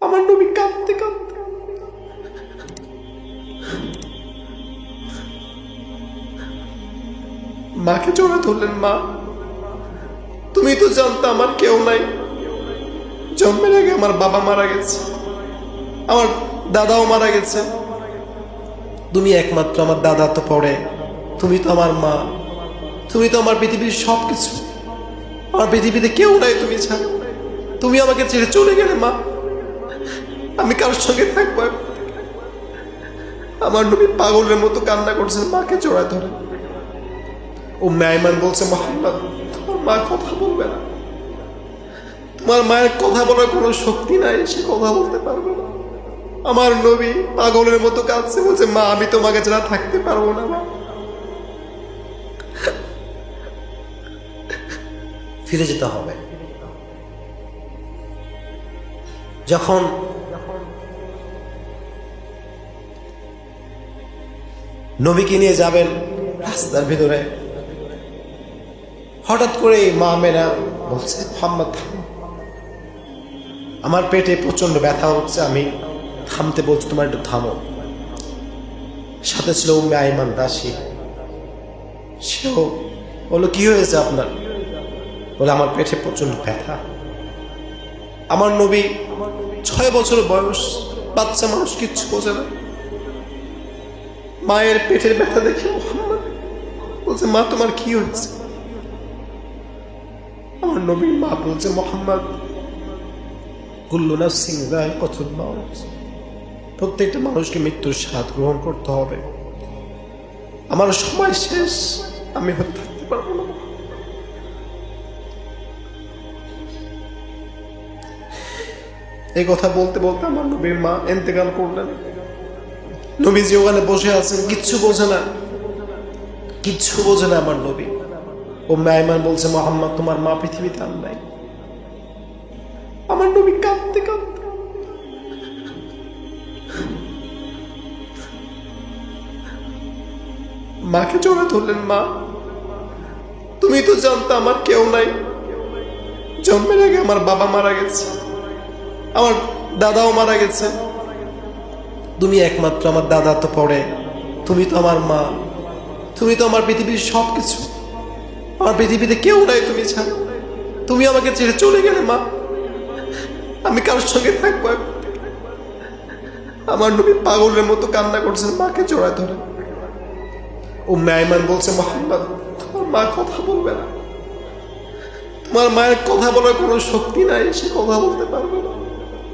আমার নবী কাঁদতে কাঁদতে মাকে জড়া ধরলেন। মা, তুমি তো জানতে আমার কেউ নাই। জন্মের আগে আমার বাবা মারা গেছে, আমার দাদাও মারা গেছে। তুমি একমাত্র আমার দাদা তো পড়ে, তুমি তো আমার মা, তুমি তো আমার পৃথিবীর সবকিছু। আমার পৃথিবীতে কেউ নাই তুমি ছাড়া। তুমি আমাকে ছেড়ে চলে গেলে মা, আমি কারোর সঙ্গে থাকবো? আমার নবী পাগলের মতো কান্না করছেন, মাকে জড়ায় ধরে। উম্মে আইমান বলছে, মুহাম্মদ, তোমার মা কথা বলবে না, তোমার মায়ের কথা বলার কোনো শক্তি নাই, সে কথা বলতে পারবে না। আমার নবী পাগলের মতো কাঁদছে, বলছে, মা আমি তোমাকে ছাড়া থাকতে পারবো না। মা ফিরে যেতে হবে। যখন নবীকে নিয়ে যাবেন রাস্তার ভিতরে, হঠাৎ করে মা আমেনা বলছে, মুহাম্মদ আমার পেটে প্রচন্ড ব্যথা হচ্ছে, আমি থামতে বলছি, তোমার একটু থামো। সাথে ছিল উম্মে আইমান দাসী, সেও বললো, কি হয়েছে আপনার? বলে, আমার পেটে প্রচন্ড ব্যথা। আমার নবী 6 বছর বয়স, বাচ্চা মানুষ, কিচ্ছু বোঝে না। মায়ের পেটের ব্যথা দেখে মুহাম্মদ বলছে, মা তোমার কি হয়েছে? আমার নবীর মা বলছে, মুহাম্মদ কুল্লু নাফসিন যায়িকাতুল মাউত, প্রত্যেকটা মানুষকে মৃত্যুর স্বাদ গ্রহণ করতে হবে। আমার সময় শেষ, আমি হয়তো থাকতে পারবো না। এই কথা বলতে বলতে আমার নবীর মা ইন্তেকাল করলেন। নবীজি ওখানে বসে আছেন, কিচ্ছু বোঝে না, কিচ্ছু বোঝে না আমার নবী। উম্মে আইমান বলছে, মুহাম্মদ তোমার মা পৃথিবীতে আর নাই। আমার নবী কাঁদতে কাঁদতে মাকে জড়া ধরলেন। মা, তুমি তো জানতে আমার কেউ নাই। জন্মের আগে আমার বাবা মারা গেছে, আমার দাদাও মারা গেছে। তুমি একমাত্র আমার দাদা তো পড়ে, তুমি তো আমার মা, তুমি তো আমার পৃথিবীর সবকিছু। আমার পৃথিবীতে কেউ নাই তুমি ছাড়া। তুমি আমাকে ছেড়ে চলে গেলে মা, আমি কারোর সঙ্গে থাকবো? আমার নবী পাগলের মতো কান্না করছেন, মাকে জড়ায় ধরে। উম্মে আইমান বলছে, মুহাম্মদ তোমার মা কথা বলবে না, তোমার মায়ের কথা বলার কোনো শক্তি নাই, সে কথা বলতে পারবে না।